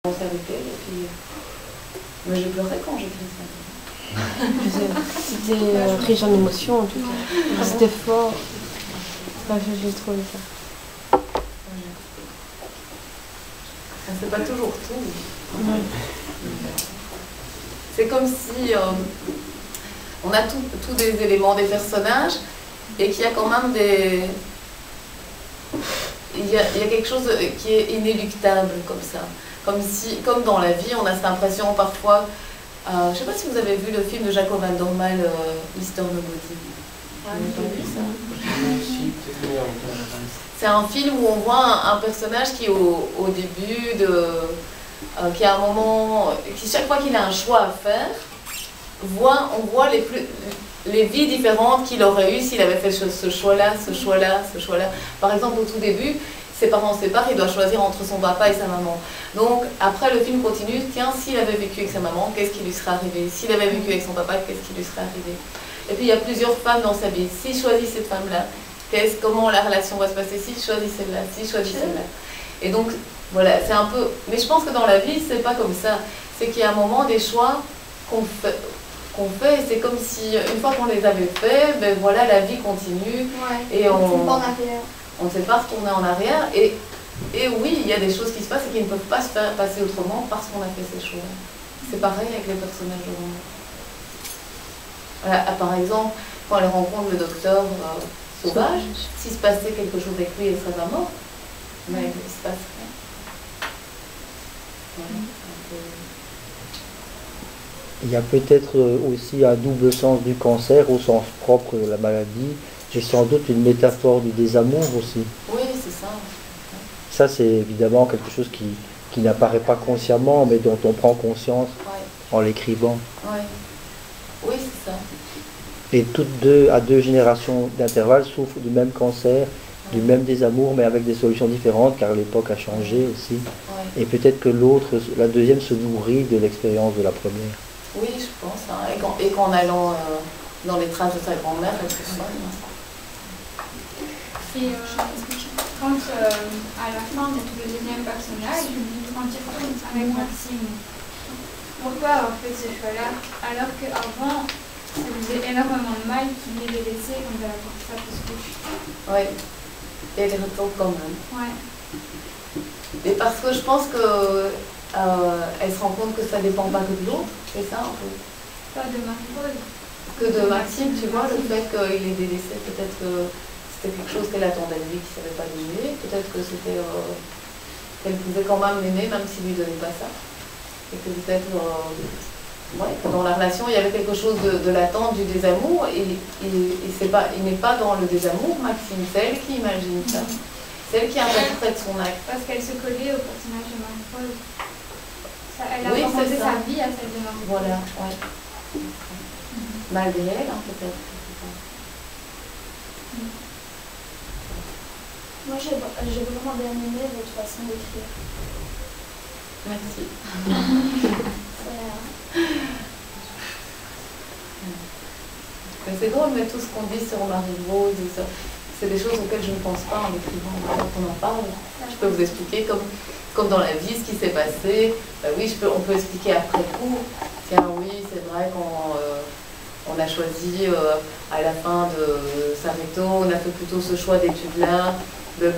avec elle, et puis... Mais je pleurais quand j'écris ça. C'était riche en émotions en tout cas. C'était fort. J'ai trouvé ça. On ne sait pas toujours tout. C'est comme si on a tous des éléments des personnages et qu'il y a quand même des... Il y a quelque chose qui est inéluctable comme ça. Comme dans la vie, on a cette impression parfois... je ne sais pas si vous avez vu le film de Jacob van Dormael, Mister Nobody. Vous n'avez pas vu ça? C'est un film où on voit un personnage qui au début qui a un moment, qui chaque fois qu'il a un choix à faire, on voit les vies différentes qu'il aurait eues s'il avait fait ce choix-là, ce choix-là, ce choix-là. Par exemple, au tout début, ses parents se séparent, il doit choisir entre son papa et sa maman. Donc, après, le film continue, tiens, s'il avait vécu avec sa maman, qu'est-ce qui lui serait arrivé? S'il avait vécu avec son papa, qu'est-ce qui lui serait arrivé? Et puis, il y a plusieurs femmes dans sa vie. S'il choisit cette femme-là, comment la relation va se passer? S'il choisit celle-là, s'il choisit celle-là. Et donc, voilà, c'est un peu... Mais je pense que dans la vie, c'est pas comme ça. C'est qu'il y a un moment des choix qu'on fait, et c'est comme si, une fois qu'on les avait faits, ben voilà, la vie continue. Ouais. Et on ne sait pas retourner en arrière. Et oui, il y a des choses qui se passent et qui ne peuvent pas se faire passer autrement parce qu'on a fait ces choix. C'est pareil avec les personnages de roman. Voilà, par exemple, quand elle rencontre le docteur Sauvage, s'il se passait quelque chose avec lui, elle serait pas morte. Mais il se passe rien. Voilà. Il y a peut-être aussi un double sens du cancer au sens propre de la maladie. J'ai sans doute une métaphore du désamour aussi. Oui, c'est ça. Ça, c'est évidemment quelque chose qui n'apparaît pas consciemment, mais dont on prend conscience en l'écrivant. Ouais. Oui, c'est ça. Et toutes à deux générations d'intervalle souffrent du même cancer, du même désamour, mais avec des solutions différentes, car l'époque a changé aussi. Et peut-être que la deuxième, se nourrit de l'expérience de la première. Oui, je pense. Hein. Et qu'en allant dans les traces de sa grand-mère, elle se soigne. Et quand à la fin de tout le deuxième personnage, quand il retourne avec Maxime, pourquoi avoir fait ce choix-là alors qu'avant, ça lui faisait énormément de mal qu'il les laissé quand elle a porté ça pour se coucher? Oui. Et elle retourne quand même. Ouais. Et parce que je pense que elle se rend compte que ça dépend pas que de l'autre, c'est ça un peu. Pas de Marie-Rose. Que de Maxime, tu vois, le fait qu'il ait délaissé, peut-être que c'était quelque chose qu'elle attendait de lui, qu'il ne savait pas l'aimer, peut-être que c'était qu'elle pouvait quand même l'aimer, même s'il ne lui donnait pas ça. Et que peut-être que dans la relation, il y avait quelque chose de l'attente, du désamour, et il n'est pas dans le désamour, Maxime, c'est elle qui imagine ça. C'est elle qui interprète son acte. Parce qu'elle se collait au personnage de Marie-Rose. Elle a Oui, rendu sa vie à celle de Marie-Rose. Voilà, ouais. Malgré elle, hein, peut-être. Moi, j'ai vraiment bien aimé votre façon d'écrire. Merci. Mais c'est drôle, mais tout ce qu'on dit sur Marie-Rose, c'est des choses auxquelles je ne pense pas en écrivant. Quand on en parle, je peux vous expliquer comme dans la vie ce qui s'est passé. Ben oui, on peut expliquer après coup. Tiens, oui, c'est vrai qu'on a choisi à la fin de Sarreto, on a fait plutôt ce choix d'études-là.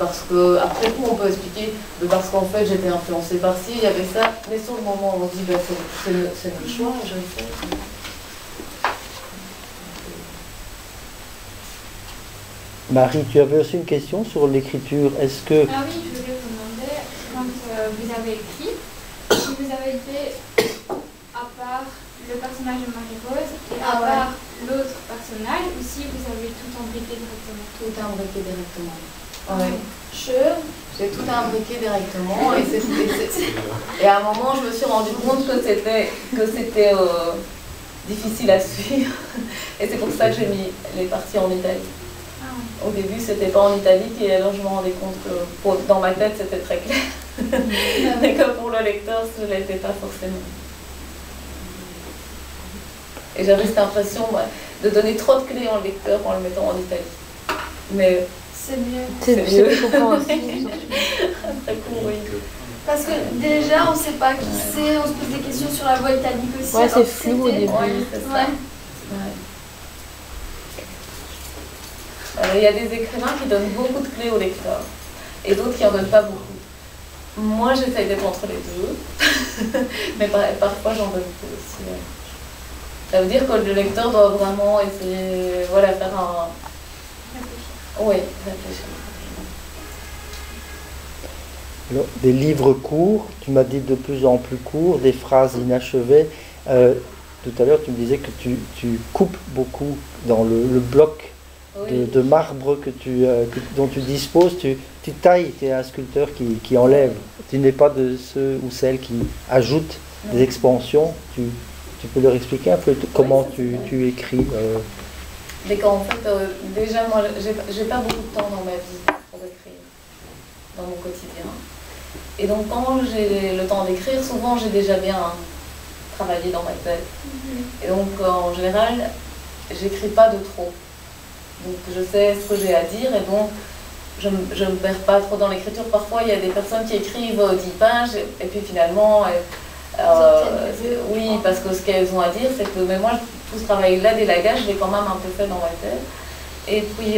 Parce que, après coup, on peut expliquer, parce qu'en fait, j'étais influencée par ci, il y avait ça. Mais sur le moment, on se dit, c'est notre choix, et je le fais. Marie, tu avais aussi une question sur l'écriture. Est-ce que... Ah oui, je voulais vous demander, quand vous avez écrit, si vous avez fait, à part le personnage de Marie-Rose et à part l'autre personnage, ou si vous avez tout imbriqué directement? Tout imbriqué directement. Ouais. J'ai tout imbriqué directement et à un moment je me suis rendu compte que c'était difficile à suivre et c'est pour ça que j'ai mis les parties en Italie. Au début c'était pas en italique et alors je me rendais compte que dans ma tête c'était très clair mais que pour le lecteur ce ne l'était pas forcément. Et j'avais cette impression de donner trop de clés en lecteur en le mettant en italique. Mais c'est mieux. C'est mieux. Je comprends aussi. Très court, oui. Parce que déjà, on ne sait pas qui c'est, on se pose des questions sur la voie italique aussi. Ouais, alors c'est que flou au c'était- début. Ouais, c'est ça. Ouais. Ouais. Il y a des écrivains qui donnent beaucoup de clés au lecteur et d'autres qui n'en donnent pas beaucoup. Moi, j'essaye d'être entre les deux, mais parfois j'en donne peu aussi. Ouais. Ça veut dire que le lecteur doit vraiment essayer, voilà, faire un... Oui, réfléchir. Alors, des livres courts, tu m'as dit de plus en plus courts, des phrases inachevées. Tout à l'heure, tu me disais que tu coupes beaucoup dans le bloc Oui. de marbre dont tu disposes. Tu tailles, tu es un sculpteur qui enlève. Tu n'es pas de ceux ou celles qui ajoutent des expansions. Tu peux leur expliquer un peu comment tu écris Mais qu'en fait, déjà, moi, j'ai pas beaucoup de temps dans ma vie pour écrire, dans mon quotidien. Et donc, quand j'ai le temps d'écrire, souvent, j'ai déjà bien travaillé dans ma tête. Et donc, en général, j'écris pas de trop. Donc, je sais ce que j'ai à dire et donc, je me perds pas trop dans l'écriture. Parfois, il y a des personnes qui écrivent 10 pages et puis finalement... oui, parce que ce qu'elles ont à dire, c'est que mais moi, tout ce travail-là d'élagage, je l'ai quand même un peu fait dans ma tête. Et puis,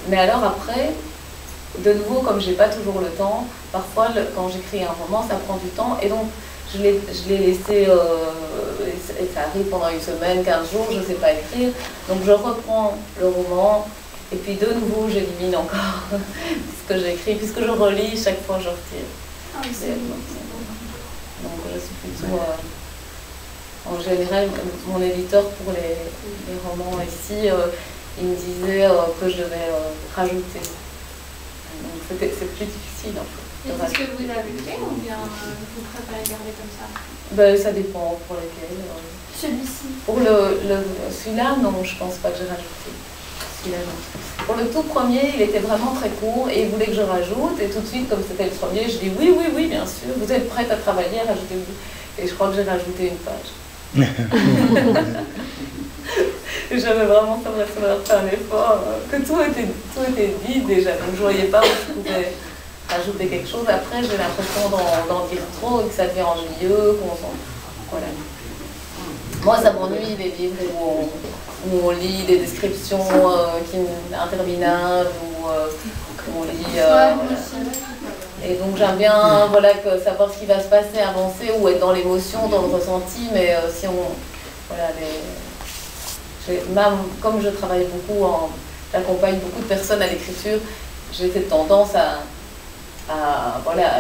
mais alors après, de nouveau, comme j'ai pas toujours le temps, parfois, quand j'écris un roman, ça prend du temps. Et donc, je l'ai laissé, et ça arrive pendant une semaine, 15 jours, je ne sais pas écrire. Donc, je reprends le roman, et puis de nouveau, j'élimine encore ce que j'écris, puisque je relis, chaque fois, je retire. Ah oui, c'est bon. Donc je suis plutôt, en général, mon éditeur pour les romans ici, il me disait que je devais rajouter. Donc c'est plus difficile en fait. Et est-ce que vous avez fait ou bien vous préférez garder comme ça? Ben, ça dépend pour lesquels. Celui-ci. Pour celui-là, non, je pense pas que j'ai rajouté. Celui-là, non. Pour le tout premier, il était vraiment très court et il voulait que je rajoute. Et tout de suite, comme c'était le premier, je dis oui, oui, oui, bien sûr. Vous êtes prête à travailler, rajoutez-vous. Et je crois que j'ai rajouté une page. J'avais vraiment l'impression d'avoir fait un effort, que tout était dit déjà. Donc je ne voyais pas où je pouvais rajouter quelque chose. Après, j'ai l'impression d'en dire trop et que ça devient ennuyeux. Voilà. Moi, ça m'ennuie les livres où on lit des descriptions interminables, où on lit... et donc j'aime bien voilà, savoir ce qui va se passer, avancer, ou être dans l'émotion, dans le ressenti, mais si on... Voilà, même comme je travaille beaucoup, j'accompagne beaucoup de personnes à l'écriture, j'ai cette tendance à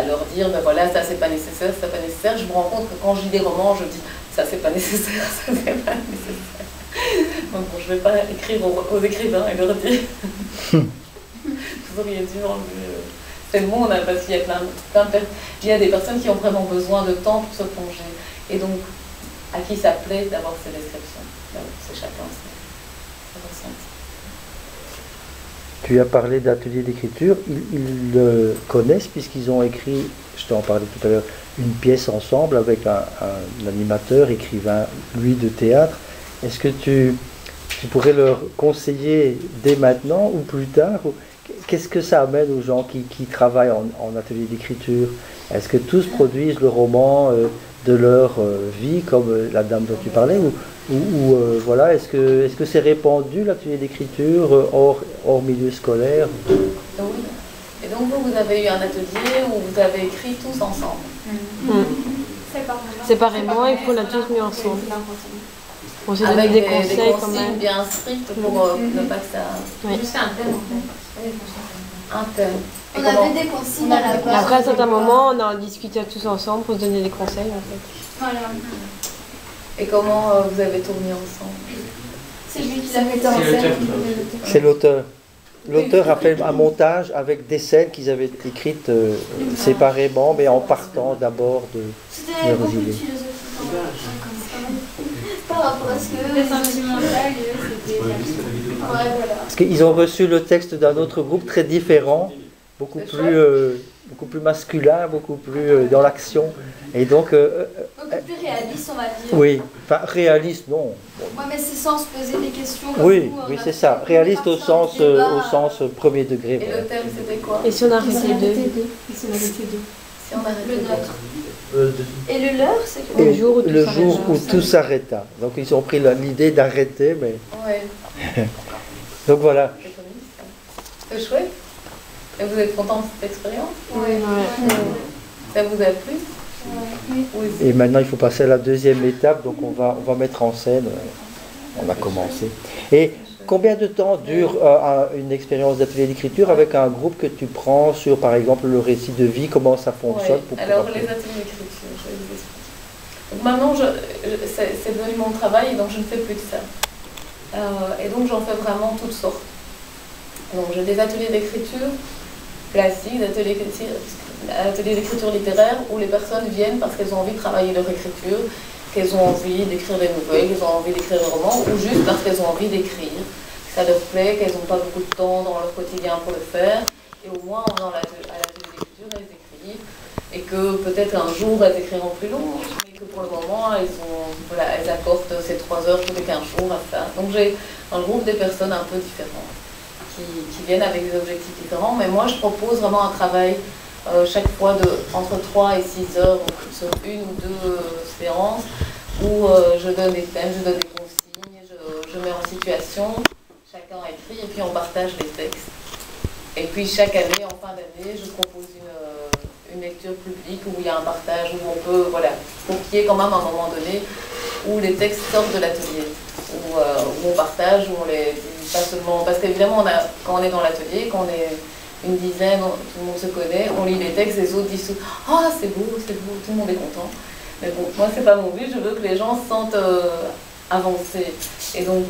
leur dire, ben voilà, ça c'est pas nécessaire, ça c'est pas nécessaire. Je me rends compte que quand je lis des romans, je dis, ça c'est pas nécessaire, ça c'est pas nécessaire. Donc bon, je vais pas écrire aux écrivains et leur dire, vous auriez dû enlever... C'est le monde, hein, parce qu'il y a il y a des personnes qui ont vraiment besoin de temps pour se plonger. Et donc, à qui ça plaît d'avoir ces descriptions. C'est chacun ses ressentis. Tu as parlé d'ateliers d'écriture, ils le connaissent puisqu'ils ont écrit, je t'en parlais tout à l'heure, une pièce ensemble avec un animateur, écrivain, lui, de théâtre. Est-ce que tu pourrais leur conseiller dès maintenant ou plus tard? Qu'est-ce que ça amène aux gens qui travaillent en atelier d'écriture? Est-ce que tous produisent le roman de leur vie, comme la dame dont tu parlais, ou voilà, est-ce que c'est répandu l'atelier d'écriture hors milieu scolaire? Oui. Et donc vous avez eu un atelier où vous avez écrit tous ensemble. Séparément, et qu'on a tous mis ensemble. On s'est donné Avec des conseils quand consignes même. bien strictes pour ne pas que ça... Oui. Juste un thème en fait. Un thème. On avait des consignes à la base. Après, à un certain moment, on a discuté tous ensemble pour se donner des conseils en fait. Voilà. Et comment vous avez tourné ensemble? C'est lui qui l'a mis en scène. C'est l'auteur. L'auteur a fait un montage avec des scènes qu'ils avaient écrites séparément, mais en partant d'abord de C'était leurs beaucoup de idées. philosophie. Par rapport à ce que... Les sentimentales, c'était... Ouais, voilà. Parce qu'ils ont reçu le texte d'un autre groupe très différent, beaucoup plus masculin, beaucoup plus dans l'action. Et donc... Beaucoup plus réaliste, on va dire. oui, enfin réaliste, non. Ouais, mais c'est sans se poser des questions. Comme Oui, nous, oui, on a c'est fait ça. Réaliste au partie du débat. sens premier degré. Et Voilà. le thème c'était quoi? Et si on arrêtait deux? Si Si on arrête Le le nôtre. Et le leur, c'est quoi? Et Le jour où tout le s'arrêta. jour où tout s'arrêta. Donc ils ont pris l'idée d'arrêter, mais... Ouais, Donc voilà. c'est communiste, ça. C'est chouette. Et vous êtes content de cette expérience? Ouais. Ça vous a plu? Oui. Oui. Et maintenant, il faut passer à la deuxième étape, donc on va mettre en scène. On a commencé. Et combien de temps dure une expérience d'atelier d'écriture avec un groupe que tu prends sur, par exemple, le récit de vie? Comment ça fonctionne Ouais. pour Alors, pouvoir- les ateliers d'écriture, je vais vous expliquer. Donc, maintenant, c'est devenu mon travail, donc je ne fais plus de ça. Et donc, j'en fais vraiment toutes sortes. Donc, j'ai des ateliers d'écriture classiques, des ateliers d'écriture littéraire, où les personnes viennent parce qu'elles ont envie de travailler leur écriture, qu'elles ont envie d'écrire des nouvelles, qu'elles ont envie d'écrire des romans, ou juste parce qu'elles ont envie d'écrire, que ça leur plaît, qu'elles n'ont pas beaucoup de temps dans leur quotidien pour le faire, et au moins en venant à l'atelier d'écriture, elles écrivent, et que peut-être un jour elles écriront plus long, mais que pour le moment elles apportent ces 3 heures tous les 15 jours à ça. Donc j'ai un groupe de personnes un peu différentes qui viennent avec des objectifs différents, mais moi je propose vraiment un travail chaque fois entre 3 et 6 heures, donc sur 1 ou 2 séances, où je donne des thèmes, je donne des consignes, je mets en situation, chacun écrit et puis on partage les textes. Et puis chaque année, en fin d'année, je propose une lecture publique où il y a un partage, où on peut, voilà, pour qu'il y ait quand même un moment donné où les textes sortent de l'atelier, où on partage, où on les dit pas seulement, parce qu'évidemment quand on est dans l'atelier, quand on est une dizaine, tout le monde se connaît, on lit les textes, les autres disent « Ah, c'est beau, tout le monde est content ». Mais bon, moi, c'est pas mon but, je veux que les gens se sentent avancer. Et donc,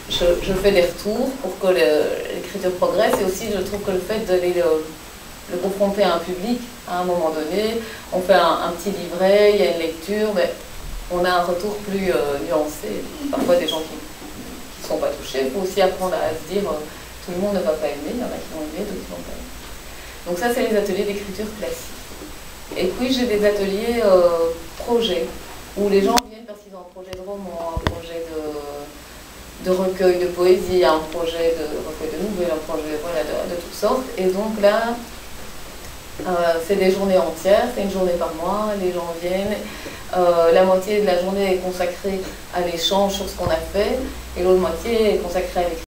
je fais des retours pour que l'écriture progresse, et aussi, je trouve que le fait d'aller le confronter à un public, à un moment donné, on fait un petit livret, il y a une lecture, mais on a un retour plus nuancé. Parfois, des gens qui ne sont pas touchés, il faut aussi apprendre à se dire tout le monde ne va pas aimer, il y en a qui vont aimer, d'autres qui vont pas aimer. Donc ça, c'est les ateliers d'écriture classique. Et puis j'ai des ateliers projets, où les gens viennent parce qu'ils ont un projet de roman, un projet de recueil de poésie, un projet de recueil de nouvelles, un projet de toutes sortes. Et donc là, c'est des journées entières, c'est une journée par mois, les gens viennent. La moitié de la journée est consacrée à l'échange sur ce qu'on a fait, et l'autre moitié est consacrée à l'écriture.